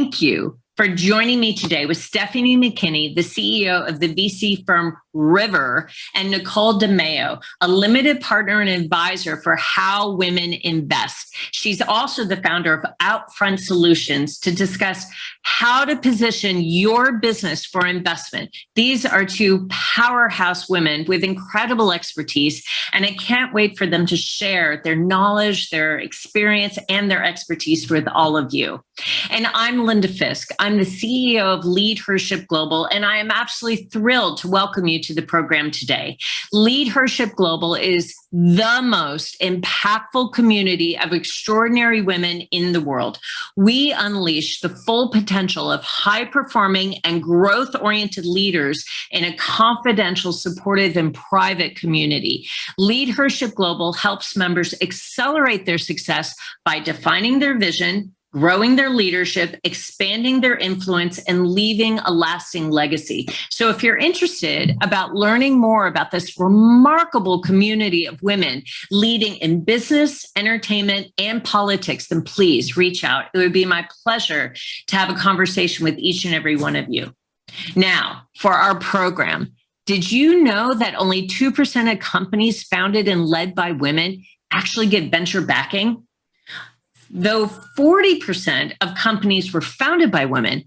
thank you for joining me today with Stephanie McKinney, the CEO of the VC firm River, and Nicole DeMeo, a limited partner and advisor for How Women Invest. She's also the founder of Outfront Solutions to discuss how to position your business for investment. These are two powerhouse women with incredible expertise, and I can't wait for them to share their knowledge, their experience, and their expertise with all of you. And I'm Linda Fisk. I'm the CEO of Leadership Global, and I am absolutely thrilled to welcome you to the program today. Leadership Global is the most impactful community of extraordinary women in the world. We unleash the full potential of high-performing and growth-oriented leaders in a confidential, supportive, and private community. Leadership Global helps members accelerate their success by defining their vision, growing their leadership, expanding their influence, and leaving a lasting legacy. So if you're interested about learning more about this remarkable community of women leading in business, entertainment, and politics, then please reach out. It would be my pleasure to have a conversation with each and every one of you. Now, for our program, did you know that only 2% of companies founded and led by women actually get venture backing? Though 40% of companies were founded by women,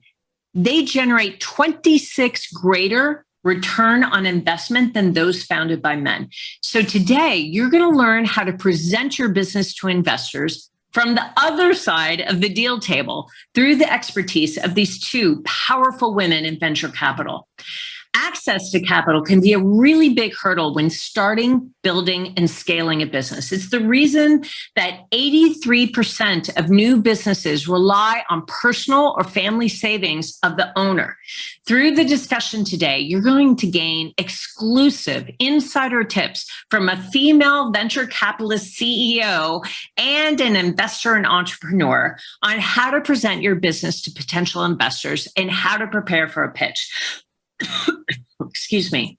they generate 26 greater return on investment than those founded by men. So today, you're going to learn how to present your business to investors from the other side of the deal table through the expertise of these two powerful women in venture capital. Access to capital can be a really big hurdle when starting, building, and scaling a business. It's the reason that 83% of new businesses rely on personal or family savings of the owner. Through the discussion today, you're going to gain exclusive insider tips from a female venture capitalist CEO and an investor and entrepreneur on how to present your business to potential investors and how to prepare for a pitch. Excuse me.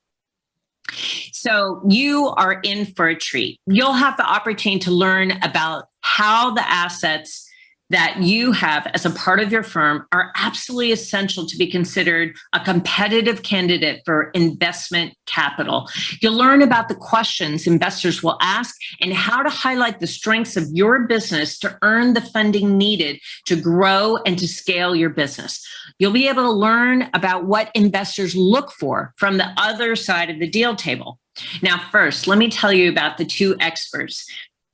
So you are in for a treat. You'll have the opportunity to learn about how the assets that you have as a part of your firm are absolutely essential to be considered a competitive candidate for investment capital. You'll learn about the questions investors will ask and how to highlight the strengths of your business to earn the funding needed to grow and to scale your business. You'll be able to learn about what investors look for from the other side of the deal table. Now, first, let me tell you about the two experts.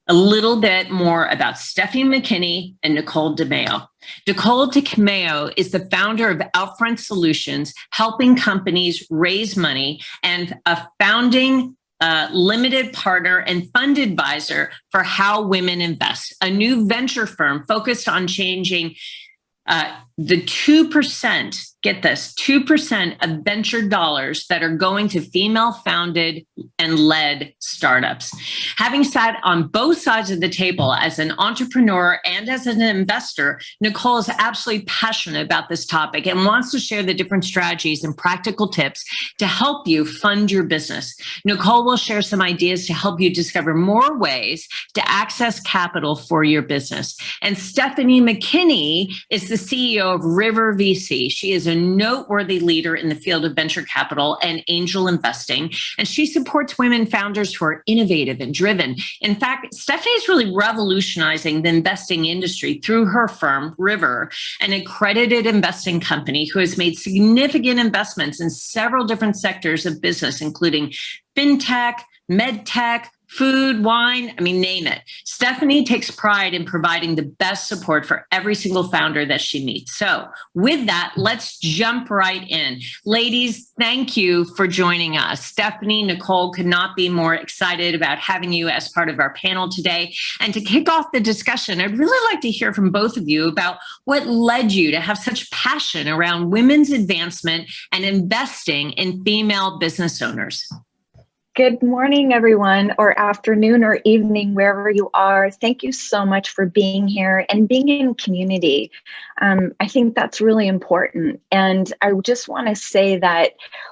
A little bit more about Stephanie McKinney and Nicole DeMeo. Nicole DeMeo is the founder of Outfront Solutions, helping companies raise money, and a founding limited partner and fund advisor for How Women Invest, a new venture firm focused on changing the 2%, get this, 2% of venture dollars that are going to female-founded and led startups. Having sat on both sides of the table as an entrepreneur and as an investor, Nicole is absolutely passionate about this topic and wants to share the different strategies and practical tips to help you fund your business. Nicole will share some ideas to help you discover more ways to access capital for your business. And Stephanie McKinney is the CEO of River VC. She is a noteworthy leader in the field of venture capital and angel investing, and she supports women founders who are innovative and driven. In fact, Stephanie is really revolutionizing the investing industry through her firm, River, an accredited investing company who has made significant investments in several different sectors of business, including fintech, medtech, food, wine, name it. Stephanie takes pride in providing the best support for every single founder that she meets. So with that, let's jump right in. Ladies, thank you for joining us. Stephanie, Nicole, could not be more excited about having you as part of our panel today. And to kick off the discussion, I'd really like to hear from both of you about what led you to have such passion around women's advancement and investing in female business owners. Good morning, everyone, or afternoon or evening, wherever you are. Thank you so much for being here and being in community. I think that's really important. And I just want to say that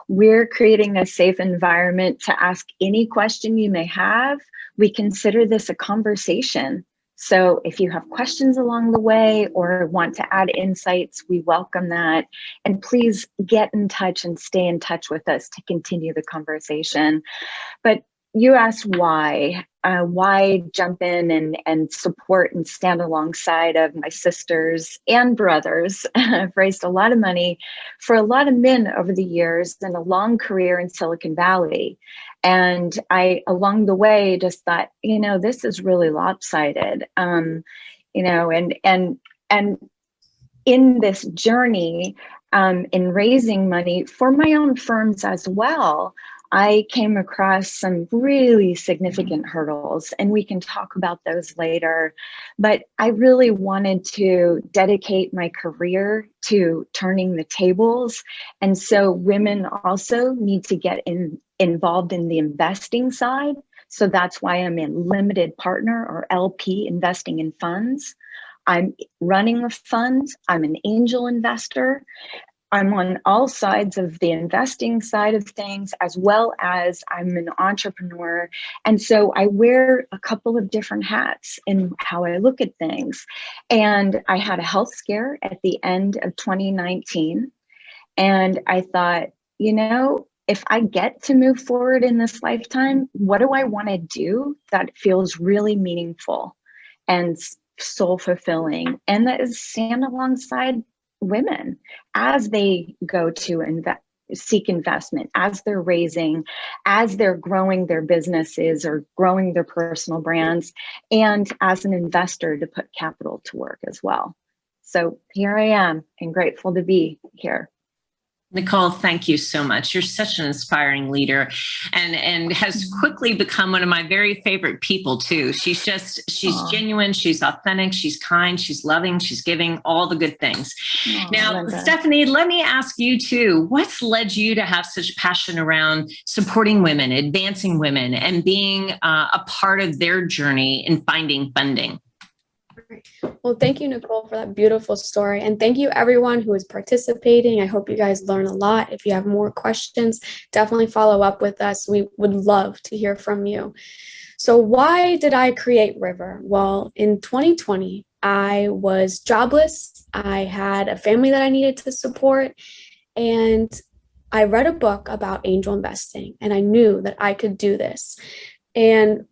we're creating a safe environment to ask any question you may have. We consider this a conversation. So if you have questions along the way or want to add insights, we welcome that. And please get in touch and stay in touch with us to continue the conversation. But you asked why jump in and support and stand alongside of my sisters and brothers. I've raised a lot of money for a lot of men over the years and a long career in Silicon Valley. And I, along the way, just thought, this is really lopsided, and in this journey, in raising money for my own firms as well, I came across some really significant hurdles, and we can talk about those later. But I really wanted to dedicate my career to turning the tables. And so women also need to get involved in the investing side. So that's why I'm a limited partner, or LP, investing in funds. I'm running a fund. I'm an angel investor. I'm on all sides of the investing side of things, as well as I'm an entrepreneur. And so I wear a couple of different hats in how I look at things. And I had a health scare at the end of 2019. And I thought, if I get to move forward in this lifetime, what do I want to do that feels really meaningful and soul fulfilling? And that is stand alongside women as they go to seek investment, as they're raising, as they're growing their businesses or growing their personal brands, and as an investor to put capital to work as well. So here I am, and grateful to be here. Nicole, thank you so much. You're such an inspiring leader, and has quickly become one of my very favorite people too. She's genuine, she's authentic, she's kind, she's loving, she's giving, all the good things. Now, Linda. Stephanie, let me ask you too, what's led you to have such passion around supporting women, advancing women, and being a part of their journey in finding funding? Well, thank you, Nicole, for that beautiful story. And thank you, everyone who is participating. I hope you guys learn a lot. If you have more questions, definitely follow up with us. We would love to hear from you. So why did I create River? Well, in 2020, I was jobless. I had a family that I needed to support. And I read a book about angel investing, and I knew that I could do this. And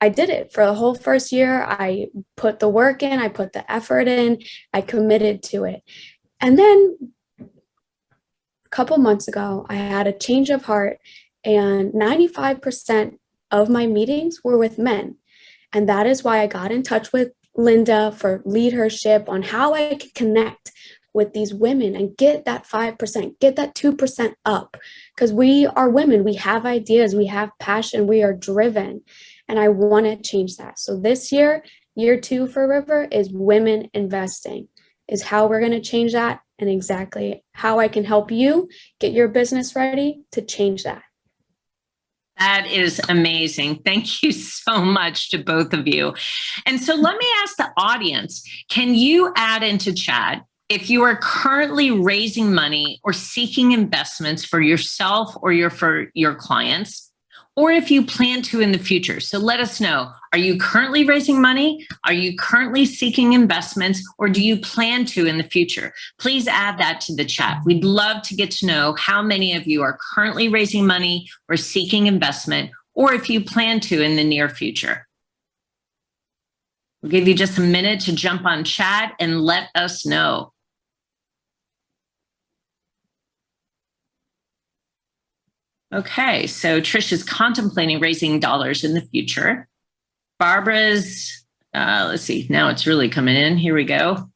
I did it for the whole first year. I put the work in, I put the effort in, I committed to it. And then a couple months ago, I had a change of heart, and 95% of my meetings were with men. And that is why I got in touch with Linda for leadership on how I could connect with these women and get that 5%, get that 2% up. Because we are women, we have ideas, we have passion, we are driven. And I want to change that. So this year, year 2 for River is women investing, is how we're going to change that, and exactly how I can help you get your business ready to change that. That is amazing. Thank you so much to both of you. And so let me ask the audience, can you add into chat if you are currently raising money or seeking investments for yourself or for your clients, or if you plan to in the future? So let us know. Are you currently raising money? Are you currently seeking investments, or do you plan to in the future? Please add that to the chat. We'd love to get to know how many of you are currently raising money or seeking investment, or if you plan to in the near future. We'll give you just a minute to jump on chat and let us know. Okay, so Trish is contemplating raising dollars in the future. Barbara's, let's see, now it's really coming in. Here we go.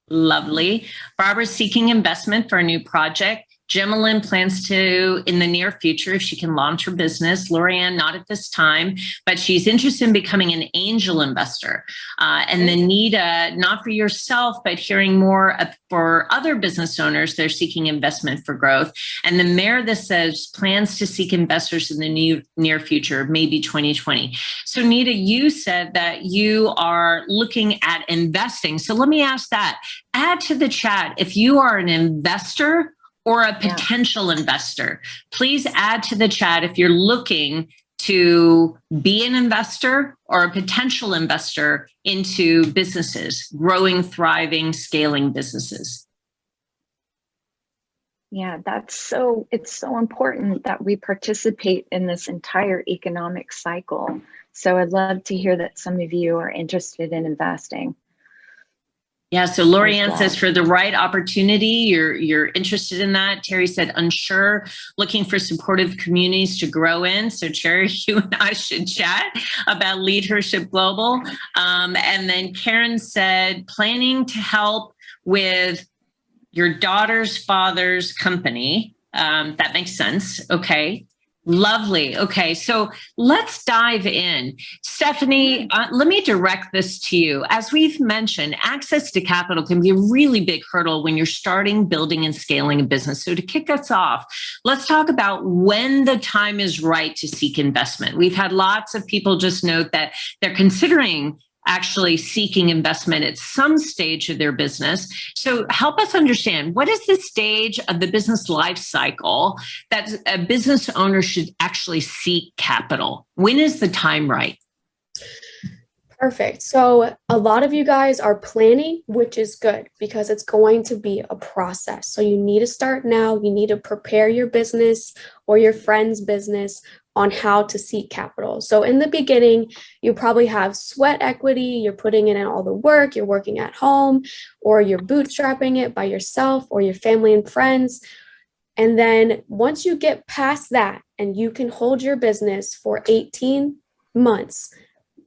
Lovely. Barbara's seeking investment for a new project. Gemmalyn plans to in the near future if she can launch her business. Lorianne, not at this time, but she's interested in becoming an angel investor. And then Nita, not for yourself, but hearing more for other business owners, they're seeking investment for growth. And then Meredith says plans to seek investors in the near future, maybe 2020. So Nita, you said that you are looking at investing. So let me ask that. Add to the chat if you are an investor or a potential investor. Please add to the chat if you're looking to be an investor or a potential investor into businesses, growing, thriving, scaling businesses? Yeah, it's so important that we participate in this entire economic cycle. So I'd love to hear that some of you are interested in investing. Yeah, so Lorianne says for the right opportunity, you're interested in that. Terry said unsure, looking for supportive communities to grow in. So Terry, you and I should chat about Leadership Global. And then Karen said planning to help with your daughter's father's company. That makes sense. Okay. Lovely. Okay. So let's dive in. Stephanie, let me direct this to you. As we've mentioned, access to capital can be a really big hurdle when you're starting, building, and scaling a business. So to kick us off, let's talk about when the time is right to seek investment. We've had lots of people just note that they're considering actually seeking investment at some stage of their business. So help us understand, what is the stage of the business life cycle that a business owner should actually seek capital? When is the time right? Perfect. So a lot of you guys are planning, which is good because it's going to be a process. So you need to start now. You need to prepare your business or your friend's business on how to seek capital. So in the beginning, you probably have sweat equity, you're putting in all the work, you're working at home, or you're bootstrapping it by yourself or your family and friends. And then once you get past that and you can hold your business for 18 months,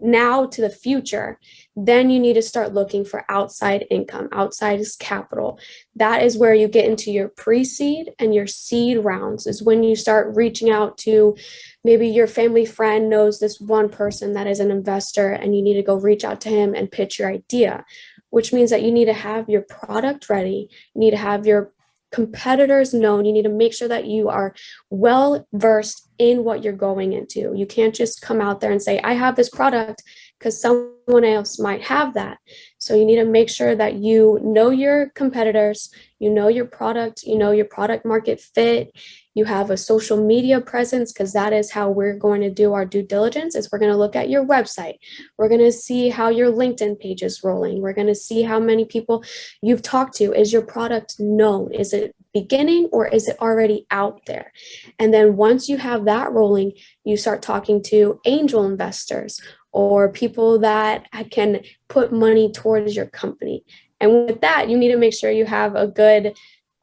now to the future, then you need to start looking for outside income, outside capital. That is where you get into your pre-seed and your seed rounds, is when you start reaching out to maybe your family friend knows this one person that is an investor and you need to go reach out to him and pitch your idea, which means that you need to have your product ready. You need to have your competitors known. You need to make sure that you are well versed in what you're going into. You can't just come out there and say, I have this product, because someone else might have that. So you need to make sure that you know your competitors, you know your product, you know your product market fit, you have a social media presence, because that is how we're going to do our due diligence. Is we're going to look at your website. We're going to see how your LinkedIn page is rolling. We're going to see how many people you've talked to. Is your product known? Is it beginning or is it already out there? And then once you have that rolling, you start talking to angel investors or people that can put money towards your company. And with that, you need to make sure you have a good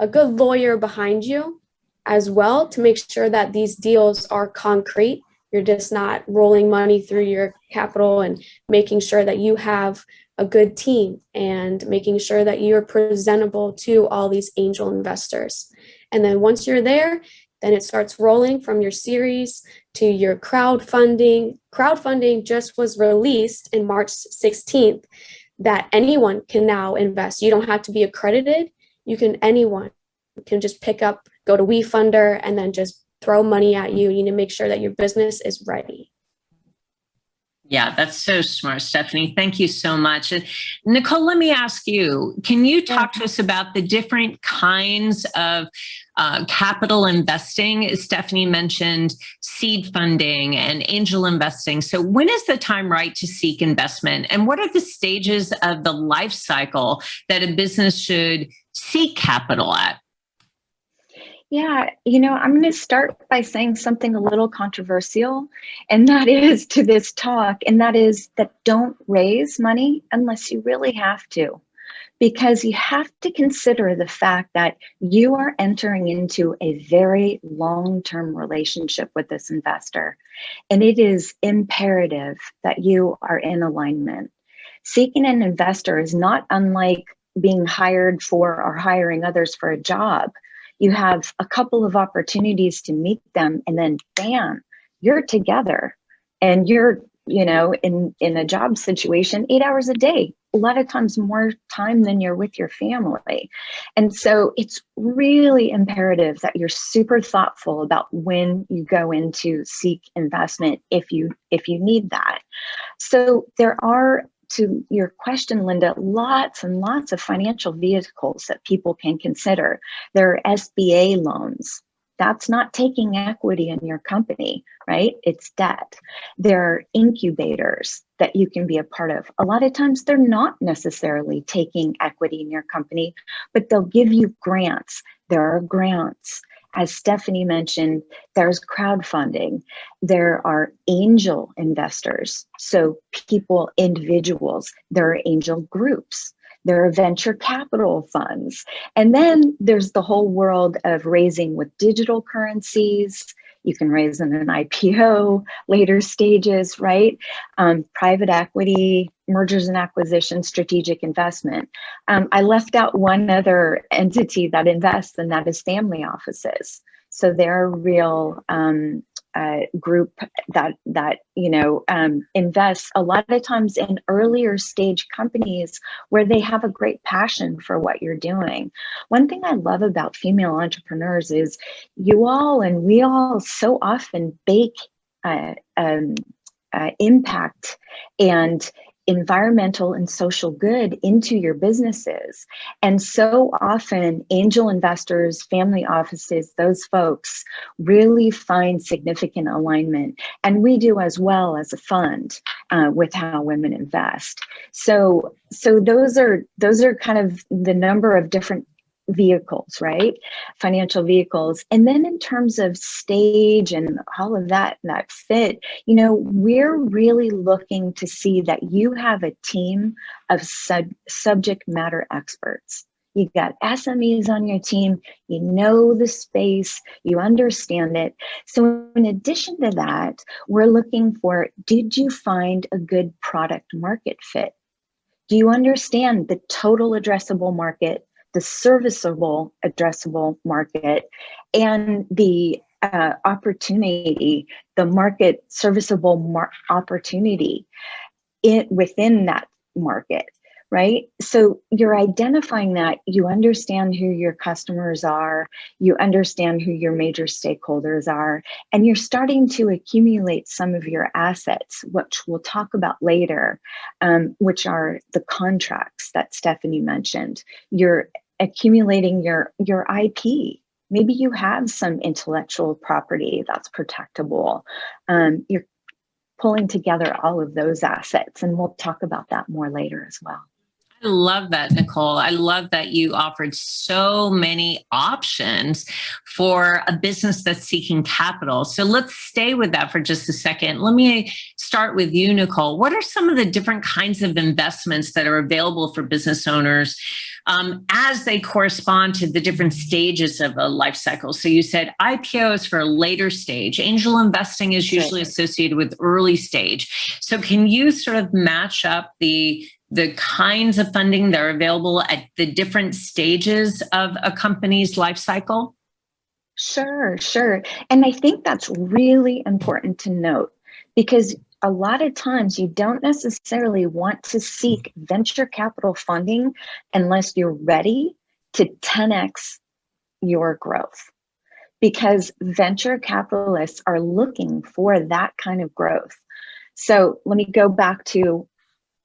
lawyer behind you as well to make sure that these deals are concrete. You're just not rolling money through your capital, and making sure that you have a good team and making sure that you're presentable to all these angel investors. And then once you're there, then it starts rolling from your series to your crowdfunding. Crowdfunding just was released in March 16th that anyone can now invest. You don't have to be accredited. Anyone can just pick up, go to WeFunder, and then just throw money at you. You need to make sure that your business is ready. Yeah, that's so smart, Stephanie. Thank you so much. And Nicole, let me ask you, can you talk to us about the different kinds of capital investing? Stephanie mentioned seed funding and angel investing. So when is the time right to seek investment? And what are the stages of the life cycle that a business should seek capital at? Yeah, I'm going to start by saying something a little controversial, and that is to this talk, and that is that don't raise money unless you really have to, because you have to consider the fact that you are entering into a very long-term relationship with this investor, and it is imperative that you are in alignment. Seeking an investor is not unlike being hired for or hiring others for a job. You have a couple of opportunities to meet them, and then bam, you're together, and you're, in a job situation, 8 hours a day, a lot of times more time than you're with your family. And so it's really imperative that you're super thoughtful about when you go into seek investment if you need that. So there are, to your question, Linda, lots and lots of financial vehicles that people can consider. There are SBA loans. That's not taking equity in your company, right? It's debt. There are incubators that you can be a part of. A lot of times they're not necessarily taking equity in your company, but they'll give you grants. There are grants. As Stephanie mentioned, there's crowdfunding. There are angel investors. So people, individuals, there are angel groups. There are venture capital funds. And then there's the whole world of raising with digital currencies. You can raise in an IPO, later stages, right? Private equity, mergers and acquisitions, strategic investment. I left out one other entity that invests, and that is family offices. So they're a real group that invests a lot of times in earlier stage companies where they have a great passion for what you're doing. One thing I love about female entrepreneurs is you all and we all so often bake impact and environmental and social good into your businesses. And so often angel investors, family offices, those folks really find significant alignment. And we do as well as a fund with how women invest. So those are kind of the number of different vehicles, right? Financial vehicles. And then in terms of stage and all of that fit, we're really looking to see that you have a team of subject matter experts. You got SMEs on your team, you know the space, you understand it. So in addition to that, we're looking for, did you find a good product market fit? Do you understand the total addressable market, the serviceable addressable market, and the opportunity, the market serviceable opportunity within that market, right? So you're identifying that, you understand who your customers are, you understand who your major stakeholders are, and you're starting to accumulate some of your assets, which we'll talk about later, which are the contracts that Stephanie mentioned. You're accumulating your IP. Maybe you have some intellectual property that's protectable. You're pulling together all of those assets, and we'll talk about that more later as well. I love that, Nicole. I love that you offered so many options for a business that's seeking capital. So let's stay with that for just a second. Let me start with you, Nicole. What are some of the different kinds of investments that are available for business owners as they correspond to the different stages of a life cycle? So you said IPOs for a later stage. Angel investing is usually associated with early stage. So can you sort of match up the kinds of funding that are available at the different stages of a company's life cycle? Sure. And I think that's really important to note, because a lot of times you don't necessarily want to seek venture capital funding unless you're ready to 10x your growth, because venture capitalists are looking for that kind of growth. So let me go back to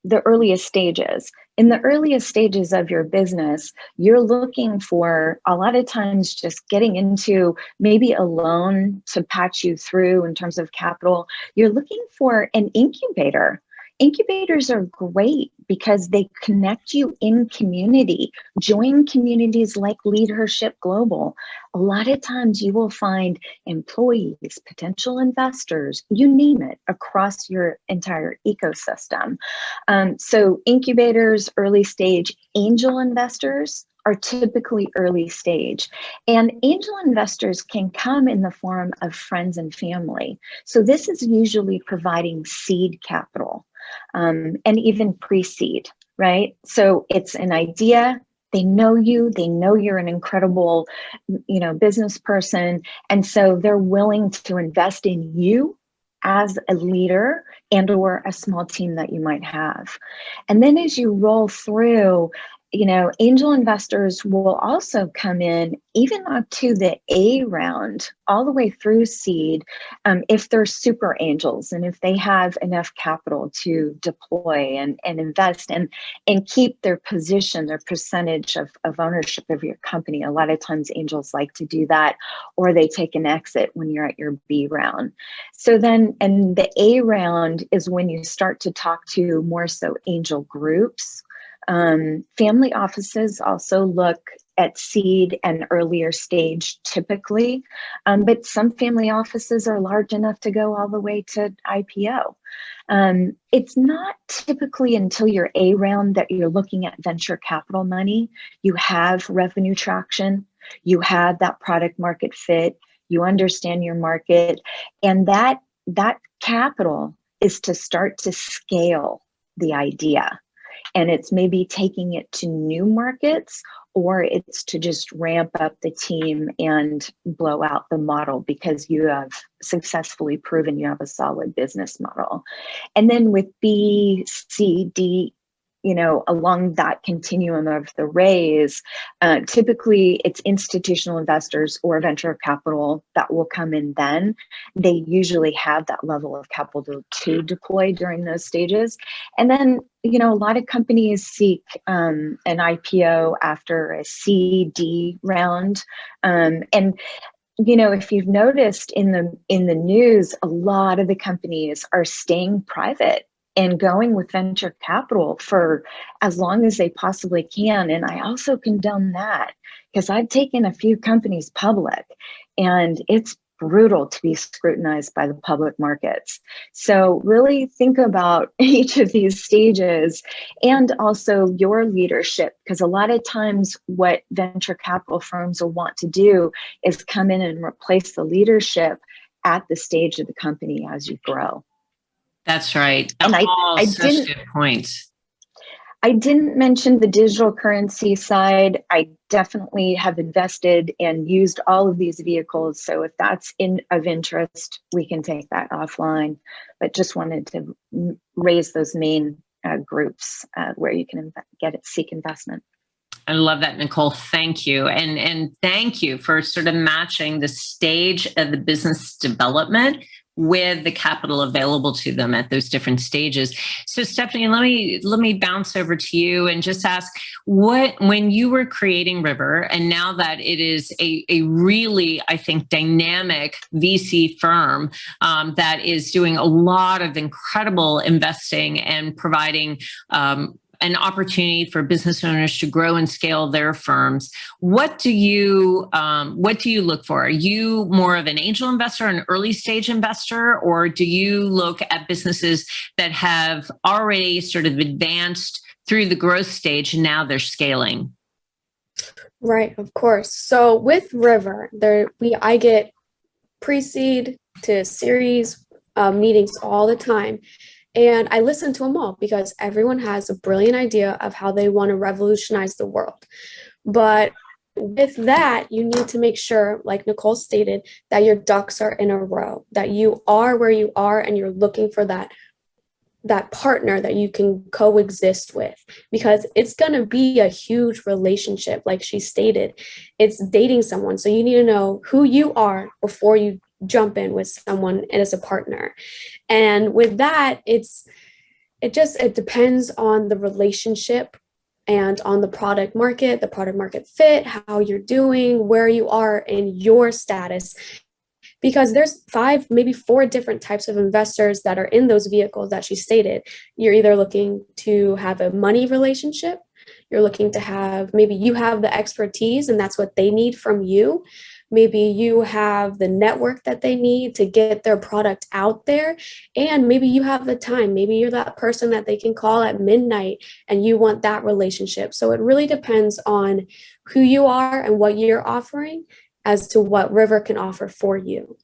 the earliest stages. In the earliest stages of your business, you're looking for a lot of times just getting into maybe a loan to patch you through in terms of capital. You're looking for an incubator. Incubators are great because they connect you in community. Join communities like Leadership Global. A lot of times you will find employees, potential investors, you name it, across your entire ecosystem. So incubators, early stage, angel investors are typically early stage. And angel investors can come in the form of friends and family. So this is usually providing seed capital. And even pre-seed, right? So it's an idea. They know you. They know you're an incredible, business person, and so they're willing to invest in you as a leader and/or a small team that you might have. And then as you roll through, angel investors will also come in even up to the A round, all the way through seed, if they're super angels and if they have enough capital to deploy and invest and keep their position, their percentage of ownership of your company. A lot of times angels like to do that, or they take an exit when you're at your B round. So then, and the A round is when you start to talk to more so angel groups. Family offices also look at seed and earlier stage typically, but some family offices are large enough to go all the way to IPO. It's not typically until your A round that you're looking at venture capital money. You have revenue traction, you have that product market fit, you understand your market, and that capital is to start to scale the idea. And it's maybe taking it to new markets, or it's to just ramp up the team and blow out the model because you have successfully proven you have a solid business model. And then with B, C, D, along that continuum of the raise, typically it's institutional investors or venture capital that will come in then. They usually have that level of capital to deploy during those stages. And then, a lot of companies seek an IPO after a C, D round. And if you've noticed in the news, a lot of the companies are staying private and going with venture capital for as long as they possibly can. And I also condone that because I've taken a few companies public, and it's brutal to be scrutinized by the public markets. So really think about each of these stages and also your leadership, because a lot of times what venture capital firms will want to do is come in and replace the leadership at the stage of the company as you grow. That's right. And I such good points. I didn't mention the digital currency side. I definitely have invested and used all of these vehicles. So if that's of interest, we can take that offline. But just wanted to raise those main groups where you can seek investment. I love that, Nicole. Thank you. And thank you for sort of matching the stage of the business development with the capital available to them at those different stages. So Stephanie, let me bounce over to you and just ask, when you were creating River, and now that it is a really, I think, dynamic VC firm that is doing a lot of incredible investing and providing an opportunity for business owners to grow and scale their firms. What do you look for? Are you more of an angel investor, an early stage investor, or do you look at businesses that have already sort of advanced through the growth stage and now they're scaling? Right, of course. So with River, I get pre-seed to series meetings all the time. And I listen to them all because everyone has a brilliant idea of how they want to revolutionize the world. But with that, you need to make sure, like Nicole stated, that your ducks are in a row, that you are where you are and you're looking for that partner that you can coexist with, because it's going to be a huge relationship. Like she stated, it's dating someone. So you need to know who you are before you jump in with someone as a partner. And with that, it depends on the relationship and on the product market fit, how you're doing, where you are in your status. Because there's 5, maybe 4 different types of investors that are in those vehicles that she stated. You're either looking to have a money relationship, you're looking to have, maybe you have the expertise and that's what they need from you. Maybe you have the network that they need to get their product out there. And maybe you have the time. Maybe you're that person that they can call at midnight and you want that relationship. So it really depends on who you are and what you're offering as to what River can offer for you.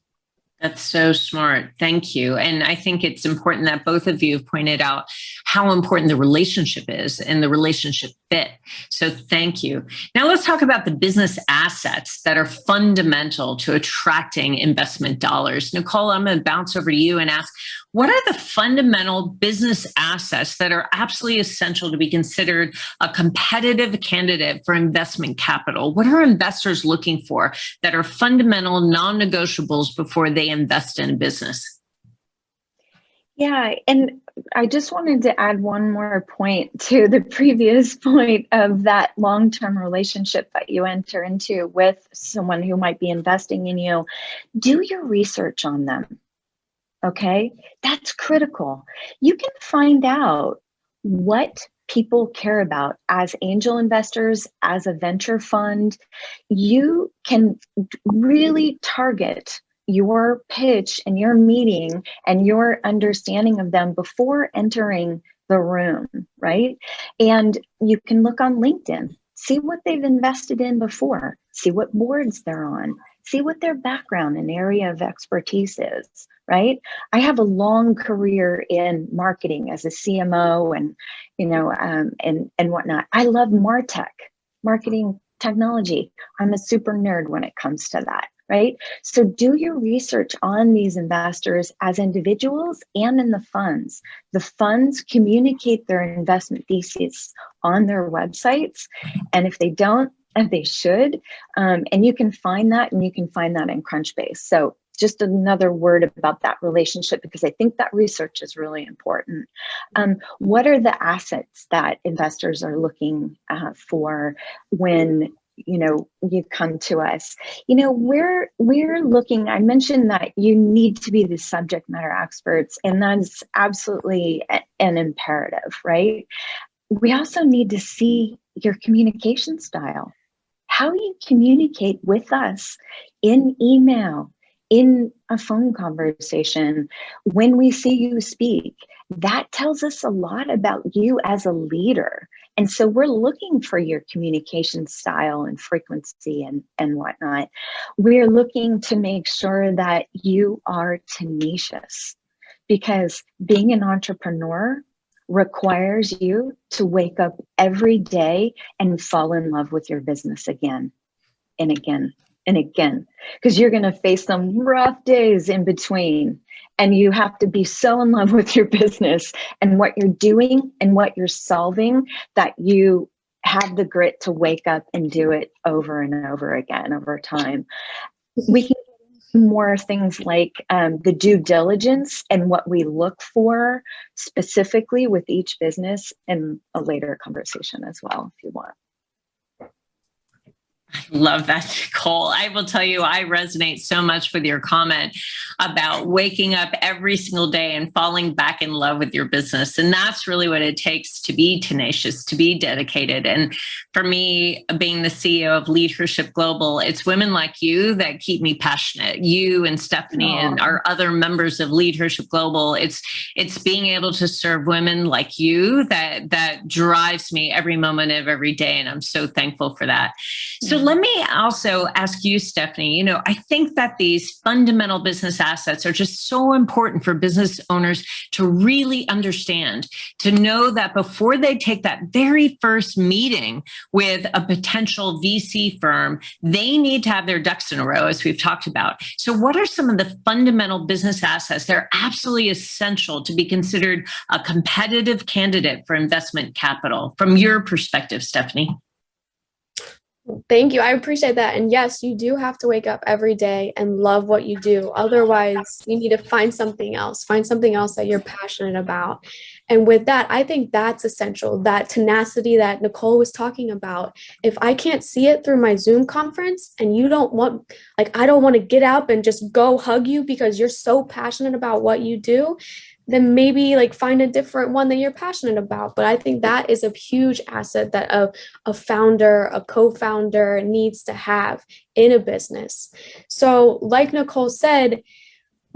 That's so smart. Thank you. And I think it's important that both of you have pointed out how important the relationship is and the relationship fit. So thank you. Now let's talk about the business assets that are fundamental to attracting investment dollars. Nicole, I'm going to bounce over to you and ask, what are the fundamental business assets that are absolutely essential to be considered a competitive candidate for investment capital? What are investors looking for that are fundamental non-negotiables before they invest in a business? Yeah, and I just wanted to add one more point to the previous point of that long-term relationship that you enter into with someone who might be investing in you. Do your research on them, okay? That's critical. You can find out what people care about as angel investors, as a venture fund. You can really target your pitch and your meeting and your understanding of them before entering the room, right? And you can look on LinkedIn, see what they've invested in before, see what boards they're on, see what their background and area of expertise is, right? I have a long career in marketing as a CMO and, and whatnot. I love MarTech, marketing technology. I'm a super nerd when it comes to that. Right? So do your research on these investors as individuals and in the funds. The funds communicate their investment thesis on their websites. And if they don't, and they should, and you can find that, and you can find that in Crunchbase. So just another word about that relationship, because I think that research is really important. What are the assets that investors are looking for when you come to us? We're looking, I mentioned that you need to be the subject matter experts, and that's absolutely an imperative, right? We also need to see your communication style, how you communicate with us in email, in a phone conversation, when we see you speak. That tells us a lot about you as a leader. And so we're looking for your communication style and frequency and whatnot. We're looking to make sure that you are tenacious, because being an entrepreneur requires you to wake up every day and fall in love with your business again and again and again, because you're going to face some rough days in between. And you have to be so in love with your business and what you're doing and what you're solving that you have the grit to wake up and do it over and over again over time. We can do more things like the due diligence and what we look for specifically with each business in a later conversation as well, if you want. Love that, Nicole. I will tell you, I resonate so much with your comment about waking up every single day and falling back in love with your business. And that's really what it takes to be tenacious, to be dedicated. And for me, being the CEO of Leadership Global, it's women like you that keep me passionate. You and Stephanie and our other members of Leadership Global. It's being able to serve women like you that drives me every moment of every day. And I'm so thankful for that. So let me also ask you, Stephanie, I think that these fundamental business assets are just so important for business owners to really understand, to know that before they take that very first meeting with a potential VC firm, they need to have their ducks in a row, as we've talked about. So what are some of the fundamental business assets that are absolutely essential to be considered a competitive candidate for investment capital from your perspective, Stephanie? Thank you. I appreciate that. And yes, you do have to wake up every day and love what you do. Otherwise, you need to find something else that you're passionate about. And with that, I think that's essential, that tenacity that Nicole was talking about. If I can't see it through my Zoom conference and you don't want, I don't want to get up and just go hug you because you're so passionate about what you do, then maybe find a different one that you're passionate about. But I think that is a huge asset that a founder, a co-founder needs to have in a business. So like Nicole said,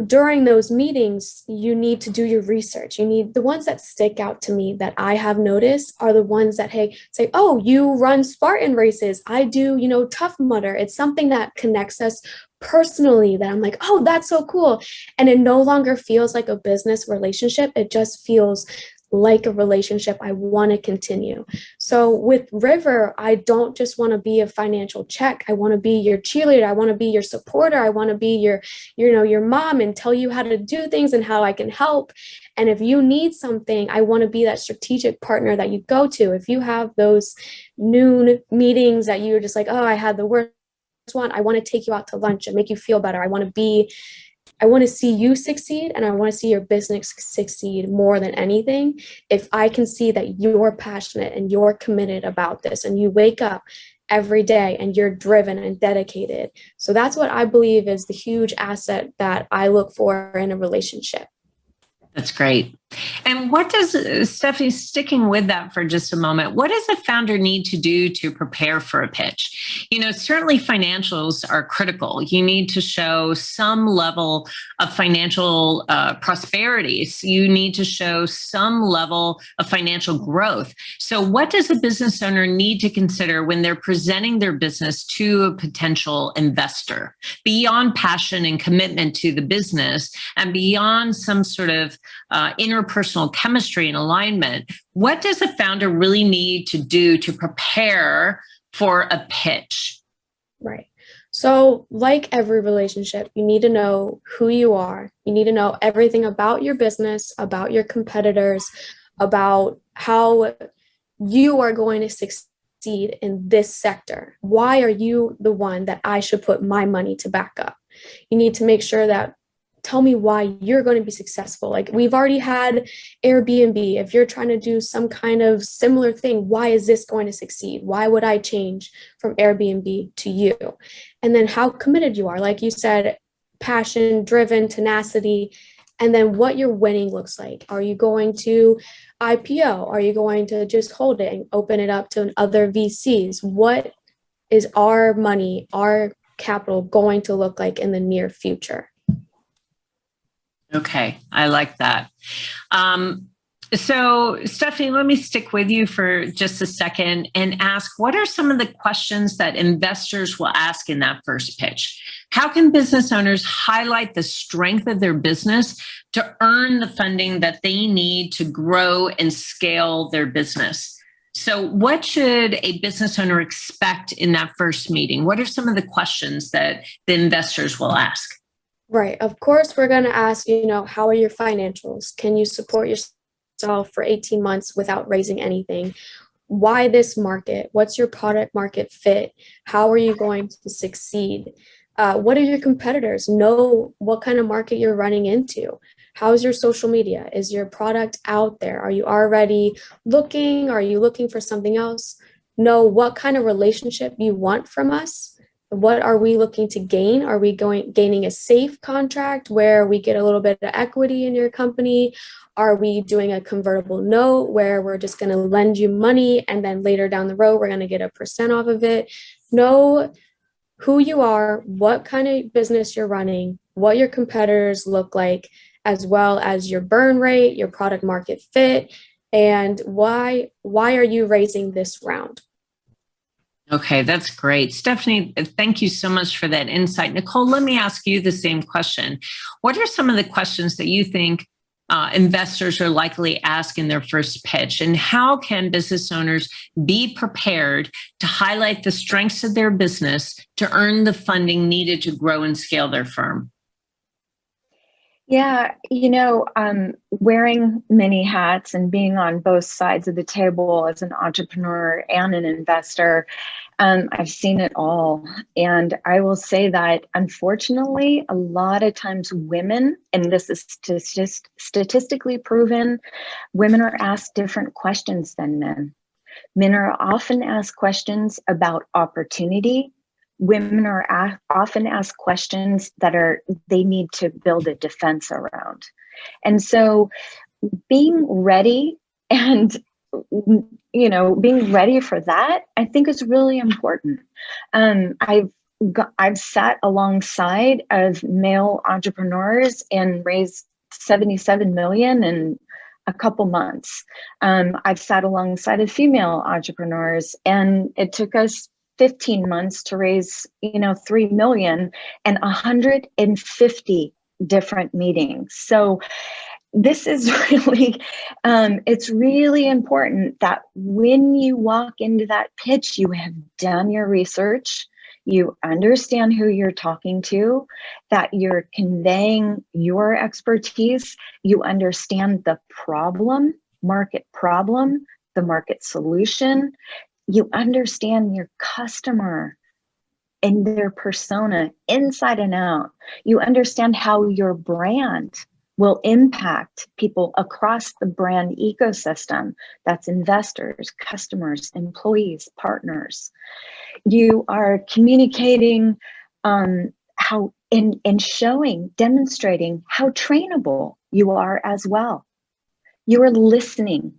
during those meetings, you need to do your research. You need the ones that stick out to me that I have noticed are the ones that, say, oh, you run Spartan races. I do, Tough Mudder. It's something that connects us personally that I'm like, oh, that's so cool. And it no longer feels like a business relationship. It just feels like a relationship. I want to continue. So with River, I don't just want to be a financial check. I want to be your cheerleader. I want to be your supporter. I want to be your mom and tell you how to do things and how I can help. And if you need something, I want to be that strategic partner that you go to. If you have those noon meetings that you're just like, oh, I had the worst one, I want to take you out to lunch and make you feel better. I want to see you succeed, and I want to see your business succeed more than anything. If I can see that you're passionate and you're committed about this, and you wake up every day and you're driven and dedicated. So that's what I believe is the huge asset that I look for in a relationship. That's great. And what does, Stephanie, sticking with that for just a moment, what does a founder need to do to prepare for a pitch? Certainly financials are critical. You need to show some level of financial prosperity. So you need to show some level of financial growth. So what does a business owner need to consider when they're presenting their business to a potential investor, beyond passion and commitment to the business and beyond some sort of interpersonal chemistry and alignment? What does a founder really need to do to prepare for a pitch? Right. So like every relationship, you need to know who you are. You need to know everything about your business, about your competitors, about how you are going to succeed in this sector. Why are you the one that I should put my money to back up? You need to make sure that tell me why you're going to be successful. Like we've already had Airbnb. If you're trying to do some kind of similar thing, why is this going to succeed? Why would I change from Airbnb to you? And then how committed you are. Like you said, passion, driven, tenacity, and then what your winning looks like. Are you going to IPO? Are you going to just hold it and open it up to other VCs? What is our money, our capital going to look like in the near future? Okay, I like that. So, Stephanie, let me stick with you for just a second and ask, what are some of the questions that investors will ask in that first pitch? How can business owners highlight the strength of their business to earn the funding that they need to grow and scale their business? So what should a business owner expect in that first meeting? What are some of the questions that the investors will ask? Right. Of course, we're going to ask, how are your financials? Can you support yourself for 18 months without raising anything? Why this market? What's your product market fit? How are you going to succeed? What are your competitors? Know what kind of market you're running into. How's your social media? Is your product out there? Are you already looking? Are you looking for something else? Know what kind of relationship you want from us. What are we looking to gain? Are we gaining a safe contract where we get a little bit of equity in your company? Are we doing a convertible note where we're just going to lend you money and then later down the road, we're going to get 1% off of it? Know who you are, what kind of business you're running, what your competitors look like, as well as your burn rate, your product market fit, and why are you raising this round? Okay, that's great. Stephanie, thank you so much for that insight. Nicole, let me ask you the same question. What are some of the questions that you think investors are likely ask in their first pitch? And how can business owners be prepared to highlight the strengths of their business to earn the funding needed to grow and scale their firm? Yeah, wearing many hats and being on both sides of the table as an entrepreneur and an investor, I've seen it all. And I will say that, unfortunately, a lot of times women, and this is statistically proven, women are asked different questions than men. Men are often asked questions about opportunity. Women are often asked questions that they need to build a defense around. And so being ready and, being ready for that, I think is really important. I've sat alongside of male entrepreneurs and raised 77 million in a couple months. I've sat alongside of female entrepreneurs, and it took us 15 months to raise, 3 million and 150 different meetings. So this is really, it's really important that when you walk into that pitch, you have done your research, you understand who you're talking to, that you're conveying your expertise, you understand the problem, the market solution, you understand your customer and their persona inside and out. You understand how your brand will impact people across the brand ecosystem. That's investors, customers, employees, partners. You are communicating how and showing, demonstrating how trainable you are as well. You are listening.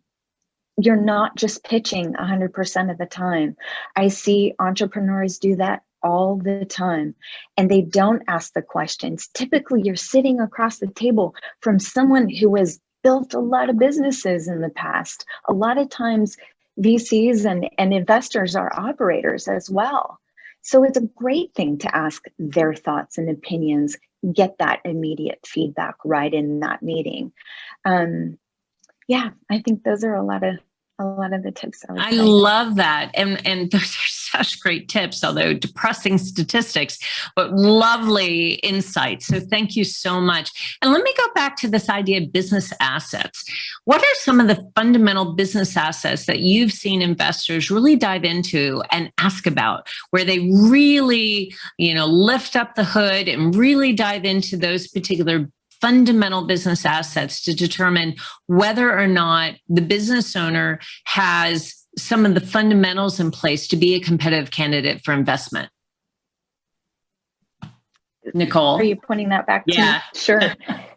You're not just pitching 100% of the time. I see entrepreneurs do that all the time, and they don't ask the questions. Typically, you're sitting across the table from someone who has built a lot of businesses in the past. A lot of times, VCs and investors are operators as well. So it's a great thing to ask their thoughts and opinions, get that immediate feedback right in that meeting. Yeah, I think those are a lot of the tips. I love that. And those are such great tips, although depressing statistics, but lovely insights. So thank you so much. And let me go back to this idea of business assets. What are some of the fundamental business assets that you've seen investors really dive into and ask about, where they really, lift up the hood and really dive into those particular fundamental business assets to determine whether or not the business owner has some of the fundamentals in place to be a competitive candidate for investment? Nicole? Are you pointing that back to me? Sure.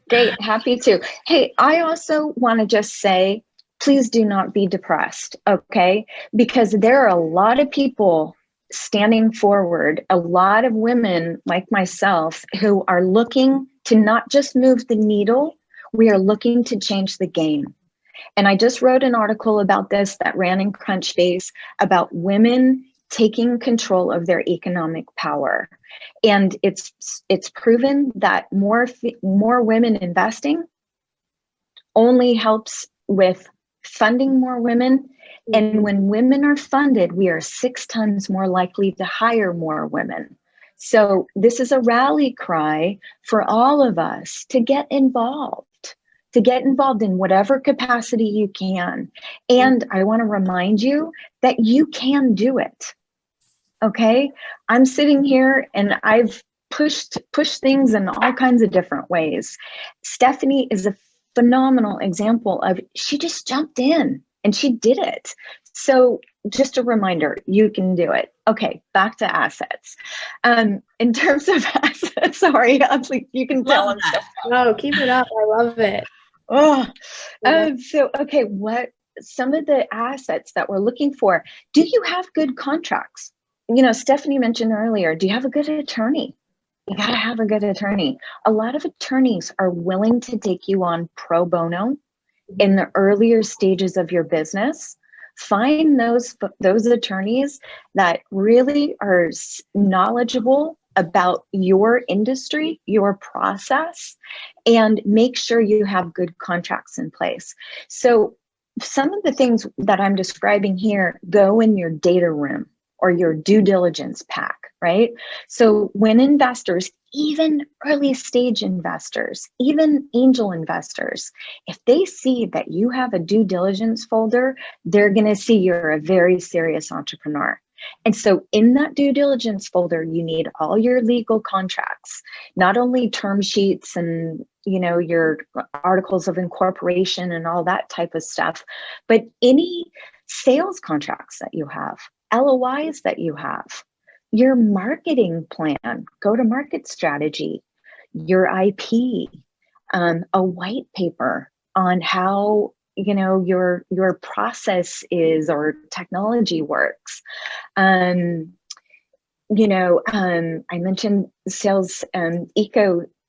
Great. Happy to. Hey, I also want to just say, please do not be depressed, okay? Because there are a lot of people standing forward, a lot of women like myself who are looking to not just move the needle, we are looking to change the game. And I just wrote an article about this that ran in Crunchbase about women taking control of their economic power. And it's proven that more women investing only helps with funding more women. And when women are funded, we are 6 times more likely to hire more women. So this is a rally cry for all of us to get involved in whatever capacity you can. And I want to remind you that you can do it. Okay? I'm sitting here and I've pushed things in all kinds of different ways. Stephanie is a phenomenal example of, she just jumped in and she did it. So just a reminder, you can do it. Okay, back to assets. In terms of assets, sorry, you can tell I'm so. No, keep it up. I love it. Okay, what some of the assets that we're looking for? Do you have good contracts? Stephanie mentioned earlier, do you have a good attorney? You got to have a good attorney. A lot of attorneys are willing to take you on pro bono in the earlier stages of your business. Find those attorneys that really are knowledgeable about your industry, your process, and make sure you have good contracts in place. So some of the things that I'm describing here go in your data room or your due diligence pack, right? So when investors, even early stage investors, even angel investors, if they see that you have a due diligence folder, they're going to see you're a very serious entrepreneur. And so in that due diligence folder, you need all your legal contracts, not only term sheets and your articles of incorporation and all that type of stuff, but any sales contracts that you have, LOIs that you have, your marketing plan, go-to-market strategy, your IP, a white paper on how your process is or technology works. I mentioned sales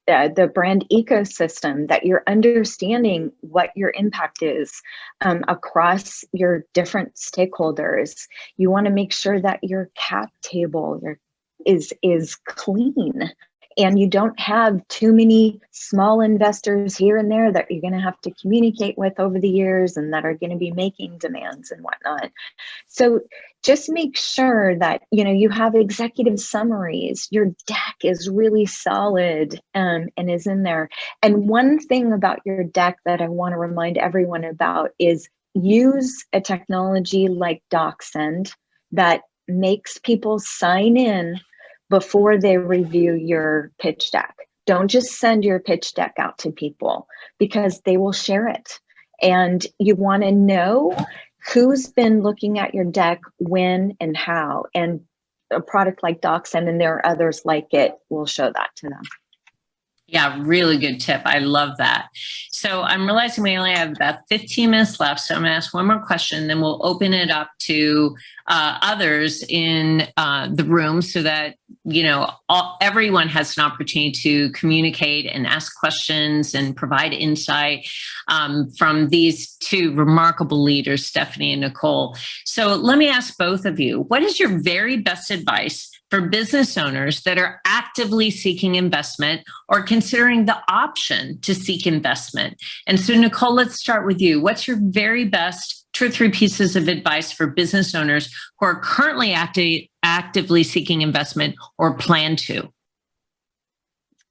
the brand ecosystem, that you're understanding what your impact is across your different stakeholders. You want to make sure that your cap table is clean And you don't have too many small investors here and there that you're going to have to communicate with over the years and that are going to be making demands and whatnot. So just make sure that, you know, you have executive summaries, your deck is really solid and is in there. And one thing about your deck that I want to remind everyone about is use a technology like DocSend that makes people sign in before they review your pitch deck. Don't just send your pitch deck out to people because they will share it. And you want to know who's been looking at your deck, when and how. And a product like DocSend, and there are others like it, will show that to them. Yeah, really good tip. I love that. So I'm realizing we only have about 15 minutes left. So I'm going to ask one more question, then we'll open it up to others in the room so that, you know, everyone has an opportunity to communicate and ask questions and provide insight from these two remarkable leaders, Stephanie and Nicole. So let me ask both of you, what is your very best advice for business owners that are actively seeking investment or considering the option to seek investment? And so, Nicole, let's start with you. What's your very best 2 or 3 pieces of advice for business owners who are currently actively seeking investment or plan to?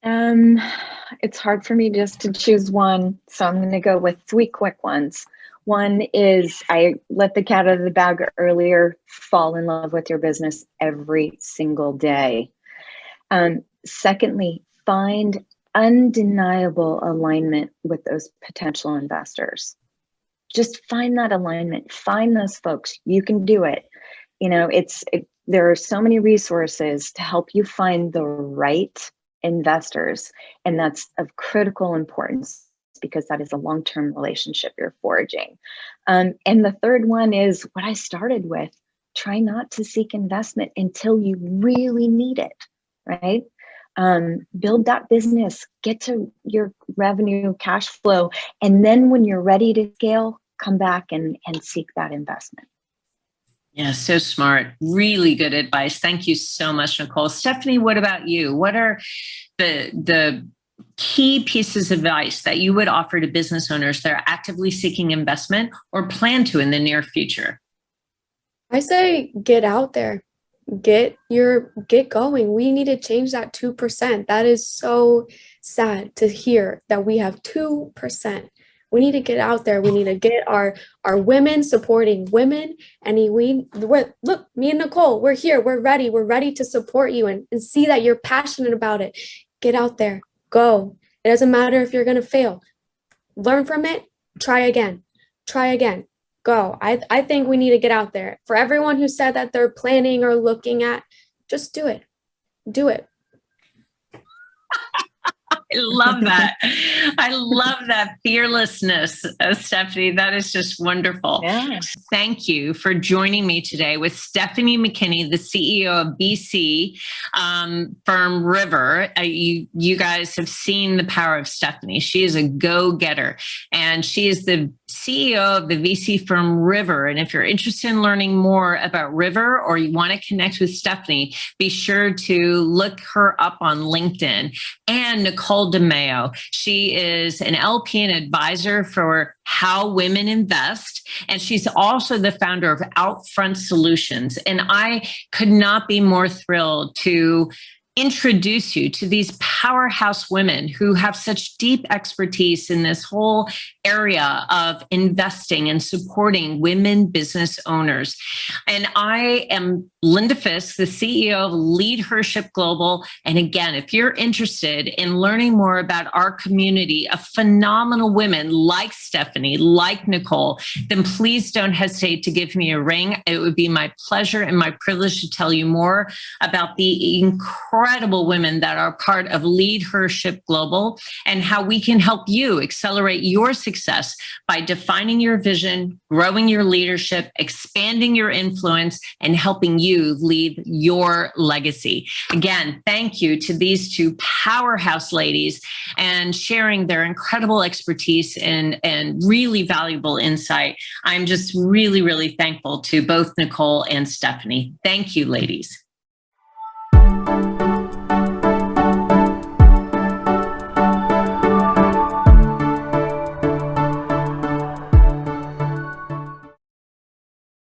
It's hard for me just to choose one, so I'm going to go with 3 quick ones. One is, I let the cat out of the bag earlier, fall in love with your business every single day. Secondly, find undeniable alignment with those potential investors. Just find that alignment, find those folks. You can do it. You know, there are so many resources to help you find the right investors, and that's of critical importance, because that is a long-term relationship you're forging. And the third one is what I started with. Try not to seek investment until you really need it, right? Build that business, get to your revenue, cash flow, and then when you're ready to scale, come back and seek that investment. Yeah, so smart. Really good advice. Thank you so much, Nicole. Stephanie, what about you? What are the key pieces of advice that you would offer to business owners that are actively seeking investment or plan to in the near future? I say get out there, get going. We need to change that 2%. That is so sad to hear that we have 2%. We need to get out there. We need to get our women supporting women. And look, me and Nicole, we're here. We're ready to support you and see that you're passionate about it. Get out there. Go. It doesn't matter if you're going to fail. Learn from it. Try again. Go. I think we need to get out there. For everyone who said that they're planning or looking at, just do it. Do it. I love that. I love that fearlessness, Stephanie. That is just wonderful. Yeah. Thank you for joining me today with Stephanie McKinney, the CEO of BC firm River. You guys have seen the power of Stephanie. She is a go-getter, and she is the CEO of the VC firm River. And if you're interested in learning more about River or you want to connect with Stephanie, be sure to look her up on LinkedIn. And Nicole DeMeo, she is an LP and advisor for How Women Invest. And she's also the founder of Outfront Solutions. And I could not be more thrilled to introduce you to these powerhouse women who have such deep expertise in this whole area of investing and supporting women business owners. And I am Linda Fisk, the CEO of Leadership Global. And again, if you're interested in learning more about our community of phenomenal women like Stephanie, like Nicole, then please don't hesitate to give me a ring. It would be my pleasure and my privilege to tell you more about the incredible women that are part of Leadership Global and how we can help you accelerate your success by defining your vision, growing your leadership, expanding your influence, and helping you leave your legacy. Again, thank you to these two powerhouse ladies and sharing their incredible expertise and really valuable insight. I'm just really, really thankful to both Nicole and Stephanie. Thank you, ladies.